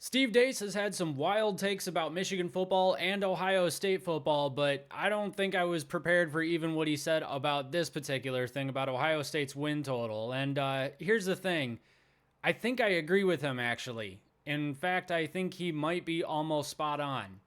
Steve Dace has had some wild takes about Michigan football and Ohio State football, but I don't think I was prepared for even what he said about this particular thing about Ohio State's win total. And here's the thing. I think I agree with him, actually. In fact, I think he might be almost spot on.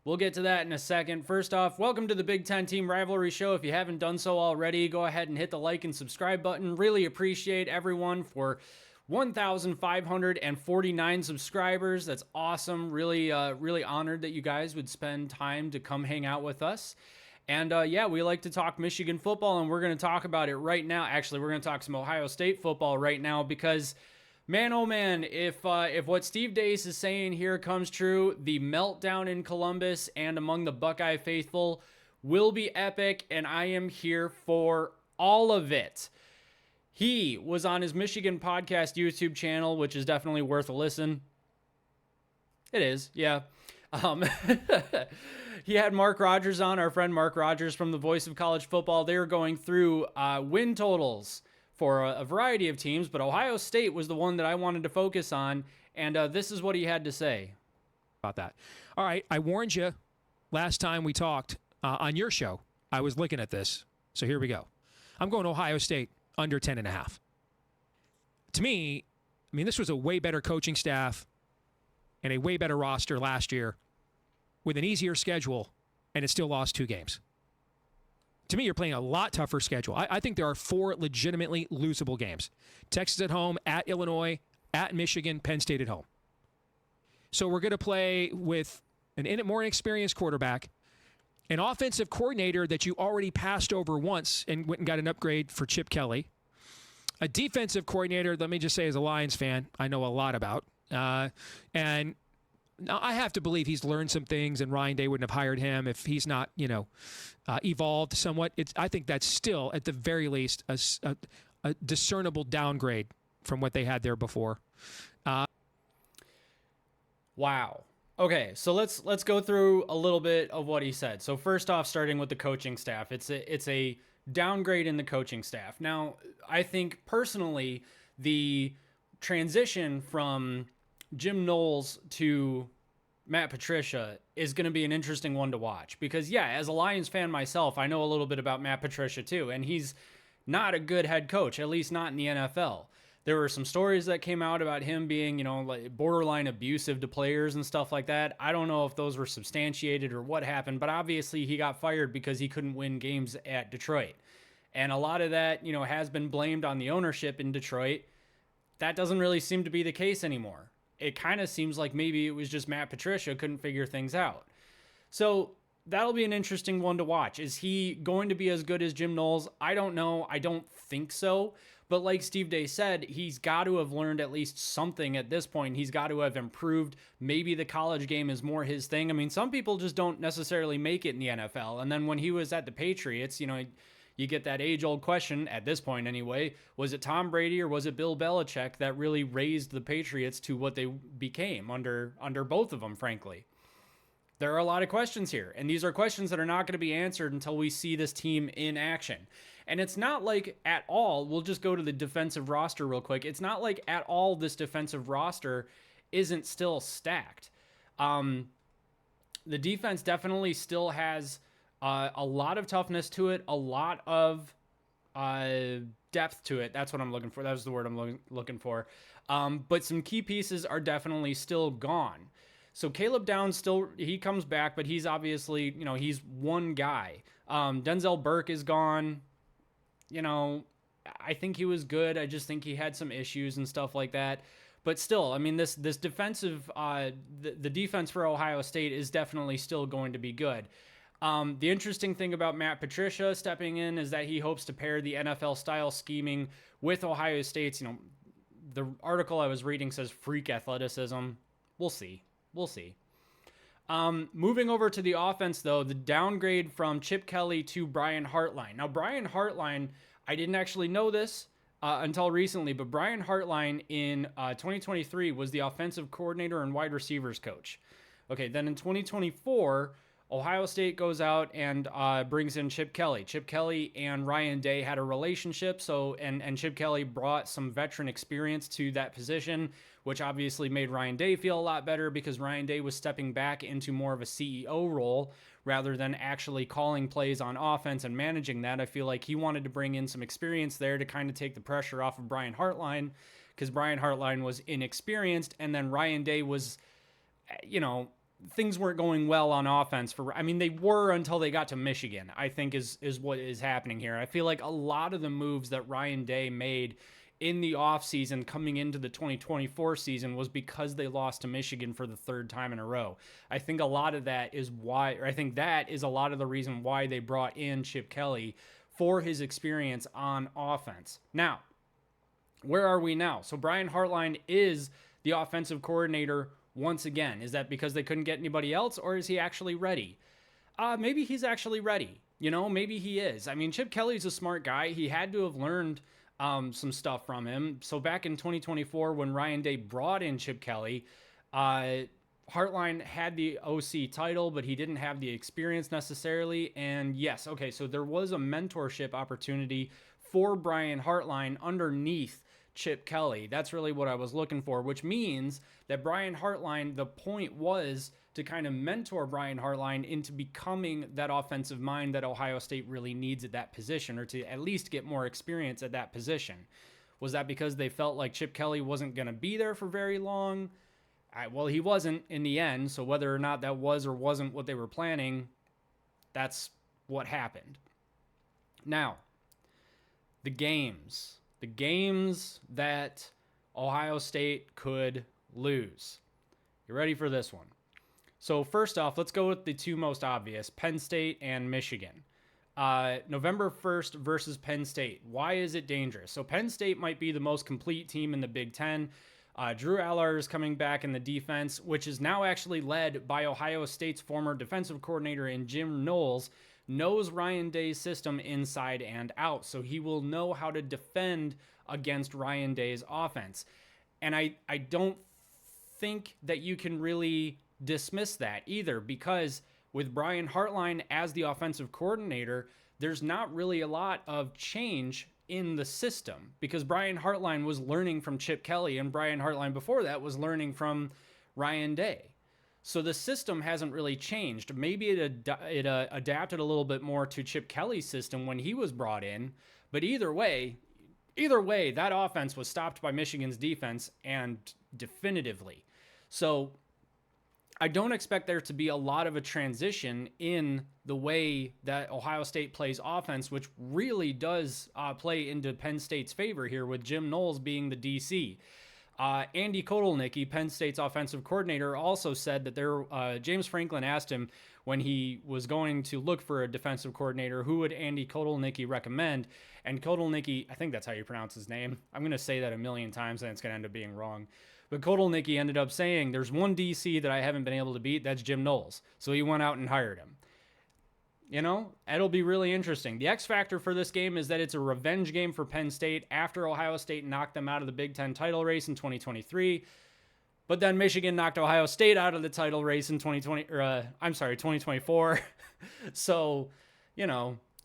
We'll get to that in a second. First off, welcome to the Big Ten Team Rivalry Show. If you haven't done so already, go ahead and hit the like and subscribe button. Really appreciate everyone for 1,549 subscribers. That's awesome. Really honored that you guys would spend time to come hang out with us. And yeah, we like to talk Michigan football, and we're going to talk about it right now. Actually, we're going to talk some Ohio State football right now because, man, oh man, if what Steve Dace is saying here comes true, the meltdown in Columbus and among the Buckeye faithful will be epic, and I am here for all of it. He was on his Michigan podcast YouTube channel, which is definitely worth a listen. It is, yeah. He had Mark Rogers on, our friend Mark Rogers from the Voice of College Football. They were going through win totals for a variety of teams, but Ohio State was the one that I wanted to focus on, and this is what he had to say about that. All right, I warned you last time we talked on your show. I was looking at this, so here we go. I'm going Ohio State under 10.5. To me, I mean, this was a way better coaching staff and a way better roster last year with an easier schedule, and it still lost 2 games. To me, you're playing a lot tougher schedule. I think there are 4 legitimately losable games. Texas at home, at Illinois, at Michigan, Penn State at home. So we're going to play with an more inexperienced quarterback, an offensive coordinator that you already passed over once and went and got an upgrade for Chip Kelly. A defensive coordinator, let me just say as a Lions fan, I know a lot about. And now I have to believe he's learned some things, and Ryan Day wouldn't have hired him if he's not, evolved somewhat. I think that's still, at the very least, a discernible downgrade from what they had there before. Wow. Okay, so let's go through a little bit of what he said. So first off, starting with the coaching staff, it's a downgrade in the coaching staff. Now, I think personally, the transition from Jim Knowles to Matt Patricia is going to be an interesting one to watch because, yeah, as a Lions fan myself, I know a little bit about Matt Patricia too, and he's not a good head coach, at least not in the NFL. There were some stories that came out about him being, like borderline abusive to players and stuff like that. I don't know if those were substantiated or what happened, but obviously he got fired because he couldn't win games at Detroit. And a lot of that, has been blamed on the ownership in Detroit. That doesn't really seem to be the case anymore. It kind of seems like maybe it was just Matt Patricia couldn't figure things out. So that'll be an interesting one to watch. Is he going to be as good as Jim Knowles? I don't know. I don't think so. But like Steve Day said, he's got to have learned at least something at this point. He's got to have improved. Maybe the college game is more his thing. I mean, some people just don't necessarily make it in the NFL. And then when he was at the Patriots, you get that age-old question, at this point anyway, was it Tom Brady or was it Bill Belichick that really raised the Patriots to what they became under both of them, frankly? There are a lot of questions here, and these are questions that are not going to be answered until we see this team in action. And it's not like at all, we'll just go to the defensive roster real quick. It's not like at all this defensive roster isn't still stacked. The defense definitely still has a lot of toughness to it, a lot of depth to it. That's what I'm looking for. That was the word I'm looking for. But some key pieces are definitely still gone. So Caleb Downs he comes back, but he's obviously, he's one guy. Denzel Burke is gone. I think he was good. I just think he had some issues and stuff like that. But still, I mean, this defensive, the defense for Ohio State is definitely still going to be good. The interesting thing about Matt Patricia stepping in is that he hopes to pair the NFL-style scheming with Ohio State's, the article I was reading says freak athleticism. We'll see. Moving over to the offense, though, the downgrade from Chip Kelly to Brian Hartline. Now, Brian Hartline, I didn't actually know this until recently, but Brian Hartline in 2023 was the offensive coordinator and wide receivers coach. Okay, then in 2024, Ohio State goes out and brings in Chip Kelly. Chip Kelly and Ryan Day had a relationship, and Chip Kelly brought some veteran experience to that position, which obviously made Ryan Day feel a lot better because Ryan Day was stepping back into more of a CEO role rather than actually calling plays on offense and managing that. I feel like he wanted to bring in some experience there to kind of take the pressure off of Brian Hartline, because Brian Hartline was inexperienced, and then Ryan Day was, things weren't going well on offense they were until they got to Michigan, I think is what is happening here. I feel like a lot of the moves that Ryan Day made in the offseason coming into the 2024 season was because they lost to Michigan for the third time in a row. I think a lot of that is a lot of the reason why they brought in Chip Kelly, for his experience on offense. Now, where are we now? So Brian Hartline is the offensive coordinator once again. Is that because they couldn't get anybody else, or is he actually ready? Maybe he's actually ready. Maybe he is. Chip Kelly's a smart guy. He had to have learned some stuff from him. So back in 2024, when Ryan Day brought in Chip Kelly, Hartline had the OC title, but he didn't have the experience necessarily. And yes, okay, so there was a mentorship opportunity for Brian Hartline underneath Chip Kelly. That's really what I was looking for, which means that Brian Hartline, the point was to kind of mentor Brian Hartline into becoming that offensive mind that Ohio State really needs at that position, or to at least get more experience at that position. Was that because they felt like Chip Kelly wasn't going to be there for very long? Well, he wasn't in the end, so whether or not that was or wasn't what they were planning, that's what happened. Now, the games that Ohio State could lose. You ready for this one? So first off, let's go with the two most obvious, Penn State and Michigan. November 1st versus Penn State. Why is it dangerous? So Penn State might be the most complete team in the Big Ten. Drew Aller is coming back in the defense, which is now actually led by Ohio State's former defensive coordinator in Jim Knowles, knows Ryan Day's system inside and out. So he will know how to defend against Ryan Day's offense. And I don't think that you can really dismiss that either, because with Brian Hartline as the offensive coordinator, there's not really a lot of change in the system, because Brian Hartline was learning from Chip Kelly, and Brian Hartline before that was learning from Ryan Day. So the system hasn't really changed. Maybe it adapted a little bit more to Chip Kelly's system when he was brought in, but either way, that offense was stopped by Michigan's defense, and definitively. So I don't expect there to be a lot of a transition in the way that Ohio State plays offense, which really does play into Penn State's favor here, with Jim Knowles being the DC. Andy Kotelnicki, Penn State's offensive coordinator, also said that James Franklin asked him when he was going to look for a defensive coordinator, who would Andy Kotelnicki recommend? And Kotelnicki, I think that's how you pronounce his name. I'm going to say that a million times and it's going to end up being wrong. But Kotelnicki ended up saying, there's one DC that I haven't been able to beat, that's Jim Knowles. So he went out and hired him. It'll be really interesting. The X factor for this game is that it's a revenge game for Penn State after Ohio State knocked them out of the Big Ten title race in 2023. But then Michigan knocked Ohio State out of the title race in 2024. So,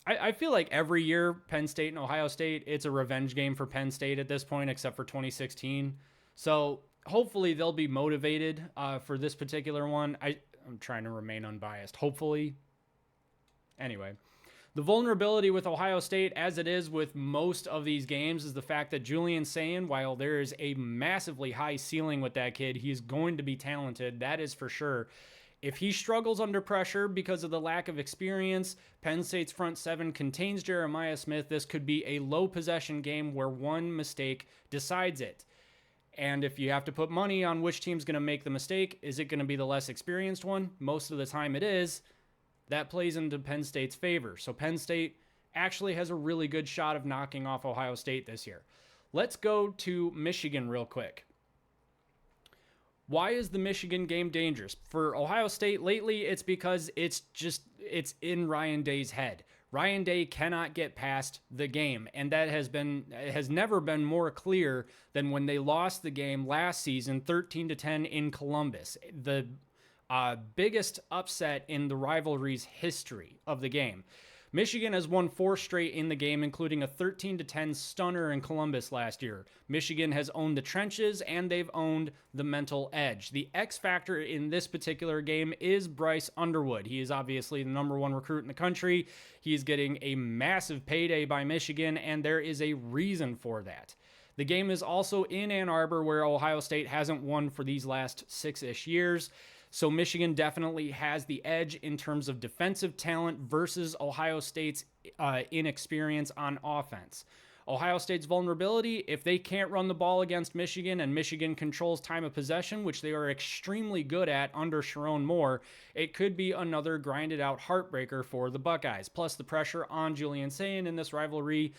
I feel like every year Penn State and Ohio State, it's a revenge game for Penn State at this point, except for 2016. So hopefully they'll be motivated for this particular one. I'm trying to remain unbiased. Hopefully. Anyway, the vulnerability with Ohio State, as it is with most of these games, is the fact that Julian Sayin, while there is a massively high ceiling with that kid, he's going to be talented. That is for sure. If he struggles under pressure because of the lack of experience, Penn State's front seven contains Jeremiah Smith. This could be a low possession game where one mistake decides it. And if you have to put money on which team's going to make the mistake, is it going to be the less experienced one? Most of the time it is. That plays into Penn State's favor. So Penn State actually has a really good shot of knocking off Ohio State this year. Let's go to Michigan real quick. Why is the Michigan game dangerous? For Ohio State lately, it's because it's in Ryan Day's head. Ryan Day cannot get past the game, and that has never been more clear than when they lost the game last season 13-10 in Columbus. The Biggest upset in the rivalry's history of the game. Michigan has won 4 straight in the game, including a 13-10 stunner in Columbus last year. Michigan has owned the trenches, and they've owned the mental edge. The X factor in this particular game is Bryce Underwood. He is obviously the number 1 recruit in the country. He's getting a massive payday by Michigan, and there is a reason for that. The game is also in Ann Arbor, where Ohio State hasn't won for these last 6-ish years. So Michigan definitely has the edge in terms of defensive talent versus Ohio State's inexperience on offense. Ohio State's vulnerability, if they can't run the ball against Michigan and Michigan controls time of possession, which they are extremely good at under Sharon Moore, it could be another grinded out heartbreaker for the Buckeyes. Plus the pressure on Julian Sayin in this rivalry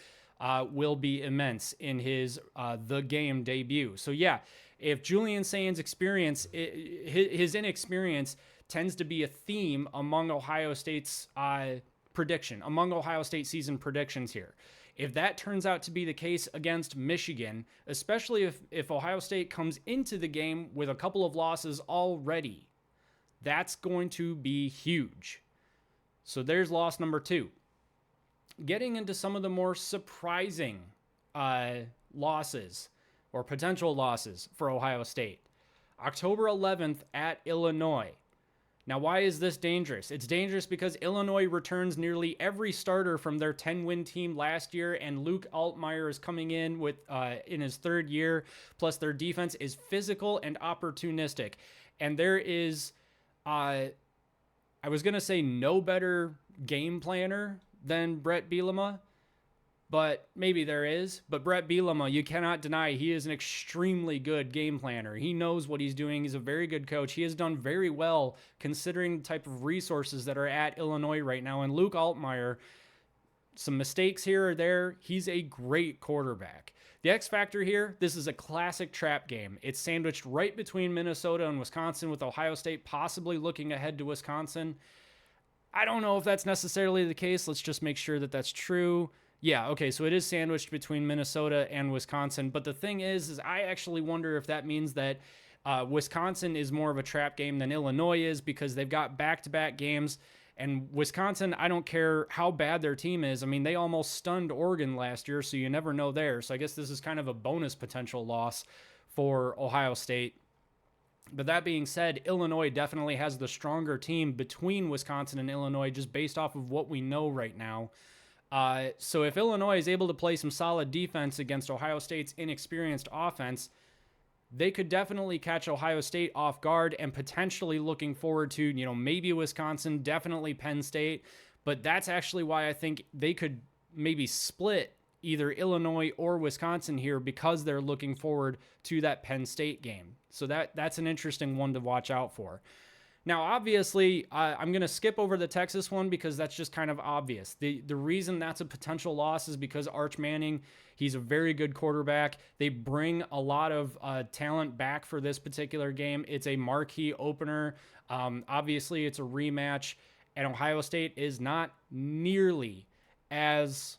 will be immense in his The Game debut. So yeah, if Julian Sayin's experience, his inexperience tends to be a theme among Ohio State's among Ohio State season predictions here. If that turns out to be the case against Michigan, especially if Ohio State comes into the game with a couple of losses already, that's going to be huge. So there's loss number 2. Getting into some of the more surprising losses or potential losses for Ohio State. October 11th at Illinois. Now, why is this dangerous? It's dangerous because Illinois returns nearly every starter from their 10-win team last year, and Luke Altmaier is coming in with in his 3rd year. Plus, their defense is physical and opportunistic. And there is, I was going to say no better game planner than Brett Bielema, but maybe there is. But Brett Bielema, you cannot deny he is an extremely good game planner. He knows what he's doing. He's a very good coach. He has done very well considering the type of resources that are at Illinois right now. And Luke Altmaier, some mistakes here or there, he's a great quarterback. The X factor here, this is a classic trap game. It's sandwiched right between Minnesota and Wisconsin, with Ohio State possibly looking ahead to Wisconsin. I don't know if that's necessarily the case. Let's just make sure that that's true. Yeah, okay, so it is sandwiched between Minnesota and Wisconsin. But the thing is I actually wonder if that means that Wisconsin is more of a trap game than Illinois is, because they've got back-to-back games. And Wisconsin, I don't care how bad their team is. I mean, they almost stunned Oregon last year, so you never know there. So I guess this is kind of a bonus potential loss for Ohio State. But that being said, Illinois definitely has the stronger team between Wisconsin and Illinois, just based off of what we know right now. So if Illinois is able to play some solid defense against Ohio State's inexperienced offense, they could definitely catch Ohio State off guard, and potentially looking forward to, maybe Wisconsin, definitely Penn State. But that's actually why I think they could maybe split either Illinois or Wisconsin here, because they're looking forward to that Penn State game. So that's an interesting one to watch out for. Now, obviously, I'm going to skip over the Texas one because that's just kind of obvious. The reason that's a potential loss is because Arch Manning, he's a very good quarterback. They bring a lot of talent back for this particular game. It's a marquee opener. Obviously, it's a rematch, and Ohio State is not nearly as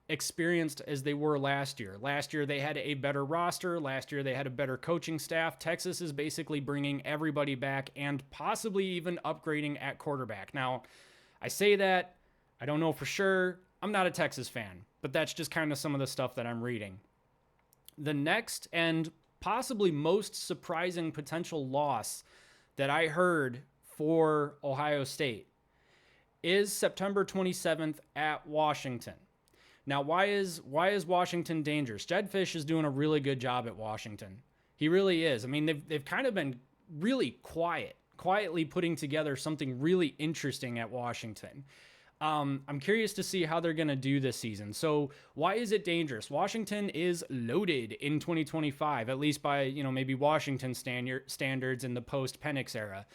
experienced as they were last year. Last year, they had a better roster. Last year, they had a better coaching staff. Texas is basically bringing everybody back and possibly even upgrading at quarterback. Now, I say that, I don't know for sure. I'm not a Texas fan, but that's just kind of some of the stuff that I'm reading. The next and possibly most surprising potential loss that I heard for Ohio State is September 27th at Washington. Now, why is Washington dangerous? Jed Fish is doing a really good job at Washington. He really is. I mean, they've kind of been really quietly putting together something really interesting at Washington. I'm curious to see how they're going to do this season. So why is it dangerous? Washington is loaded in 2025, at least by, maybe Washington standards in the post-Penix era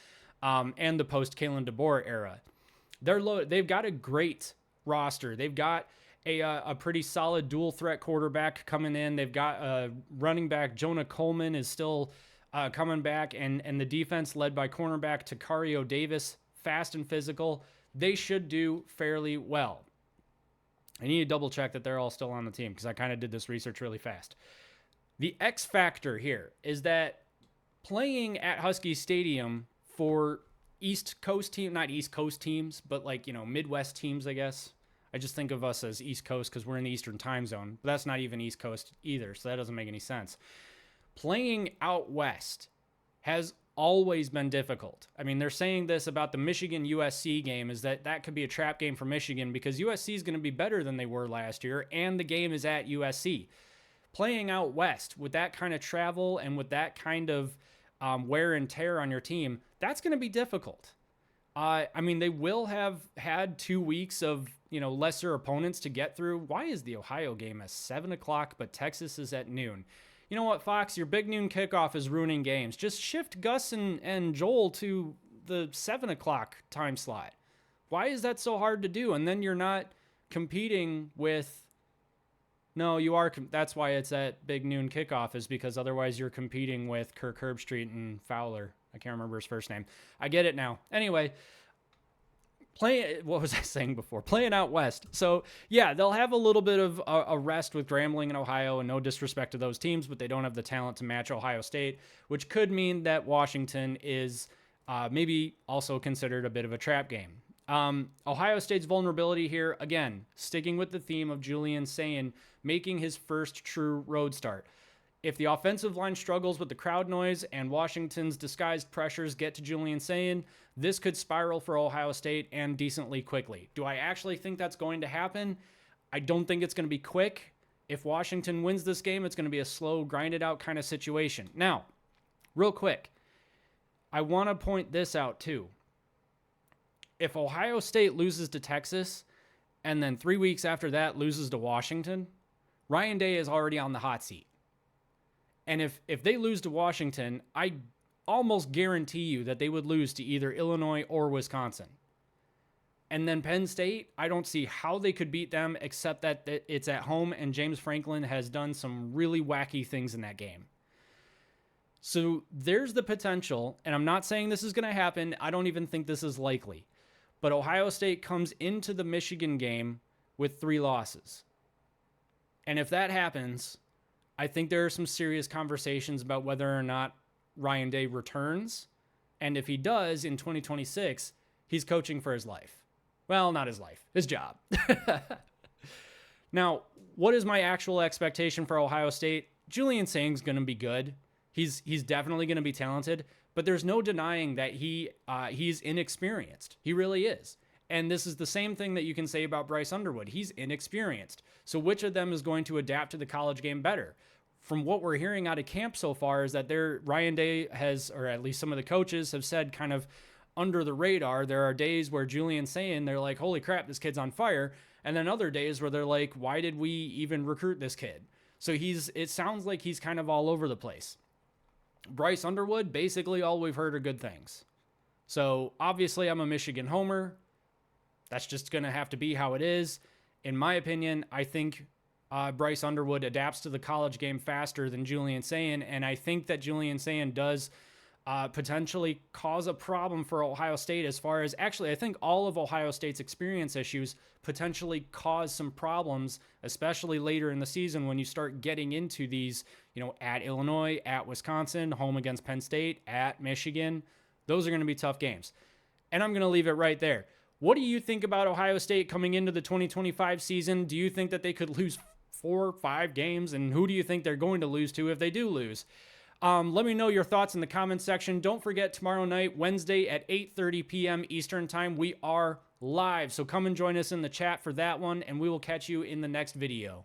and the post-Kalen DeBoer era. They're loaded. They've got a great roster. They've got a pretty solid dual threat quarterback coming in. They've got running back Jonah Coleman is still coming back, and the defense led by cornerback Takario Davis, fast and physical. They should do fairly well. I need to double check that they're all still on the team because I kind of did this research really fast. The X factor here is that playing at Husky Stadium for East Coast team, not East Coast teams, but like, Midwest teams, I guess. I just think of us as East Coast because we're in the Eastern time zone, but that's not even East Coast either, so that doesn't make any sense. Playing out West has always been difficult. I mean, they're saying this about the Michigan USC game, is that could be a trap game for Michigan because USC is going to be better than they were last year, and the game is at USC. Playing out West with that kind of travel and with that kind of wear and tear on your team, that's going to be difficult. I mean, they will have had 2 weeks of, lesser opponents to get through. Why is the Ohio game at 7 o'clock, but Texas is at noon? You know what, Fox? Your big noon kickoff is ruining games. Just shift Gus and Joel to the 7 o'clock time slot. Why is that so hard to do? And then you're not competing with... No, you are. That's why it's at big noon kickoff, is because otherwise you're competing with Kirk Herbstreit and Fowler. I can't remember his first name. I get it now. Anyway, what was I saying before? Playing out West. So, yeah, they'll have a little bit of a rest with Grambling and Ohio, and no disrespect to those teams, but they don't have the talent to match Ohio State, which could mean that Washington is maybe also considered a bit of a trap game. Ohio State's vulnerability here, again, sticking with the theme of Julian Sayin making his first true road start. If the offensive line struggles with the crowd noise and Washington's disguised pressures get to Julian Sayin, this could spiral for Ohio State and decently quickly. Do I actually think that's going to happen? I don't think it's going to be quick. If Washington wins this game, it's going to be a slow, grinded out kind of situation. Now, real quick, I want to point this out too. If Ohio State loses to Texas and then 3 weeks after that loses to Washington, Ryan Day is already on the hot seat. And if they lose to Washington, I almost guarantee you that they would lose to either Illinois or Wisconsin. And then Penn State, I don't see how they could beat them except that it's at home and James Franklin has done some really wacky things in that game. So there's the potential, and I'm not saying this is going to happen. I don't even think this is likely. But Ohio State comes into the Michigan game with 3 losses. And if that happens, I think there are some serious conversations about whether or not Ryan Day returns. And if he does in 2026, he's coaching for his life. Well, not his life, his job. Now, what is my actual expectation for Ohio State? Julian Saying's going to be good. He's definitely going to be talented, but there's no denying that he's inexperienced. He really is. And this is the same thing that you can say about Bryce Underwood. He's inexperienced. So which of them is going to adapt to the college game better? From what we're hearing out of camp so far is that Ryan Day has, or at least some of the coaches have said kind of under the radar, there are days where Julian's saying they're like, holy crap, this kid's on fire. And then other days where they're like, why did we even recruit this kid? So it sounds like he's kind of all over the place. Bryce Underwood, basically all we've heard are good things. So obviously I'm a Michigan homer. That's just going to have to be how it is. In my opinion, I think Bryce Underwood adapts to the college game faster than Julian Sayin, and I think that Julian Sayin does potentially cause a problem for Ohio State as far as, actually, I think all of Ohio State's experience issues potentially cause some problems, especially later in the season when you start getting into these, at Illinois, at Wisconsin, home against Penn State, at Michigan. Those are going to be tough games. And I'm going to leave it right there. What do you think about Ohio State coming into the 2025 season? Do you think that they could lose 4 or 5 games? And who do you think they're going to lose to if they do lose? Let me know your thoughts in the comments section. Don't forget, tomorrow night, Wednesday at 8:30 p.m. Eastern Time, we are live. So come and join us in the chat for that one, and we will catch you in the next video.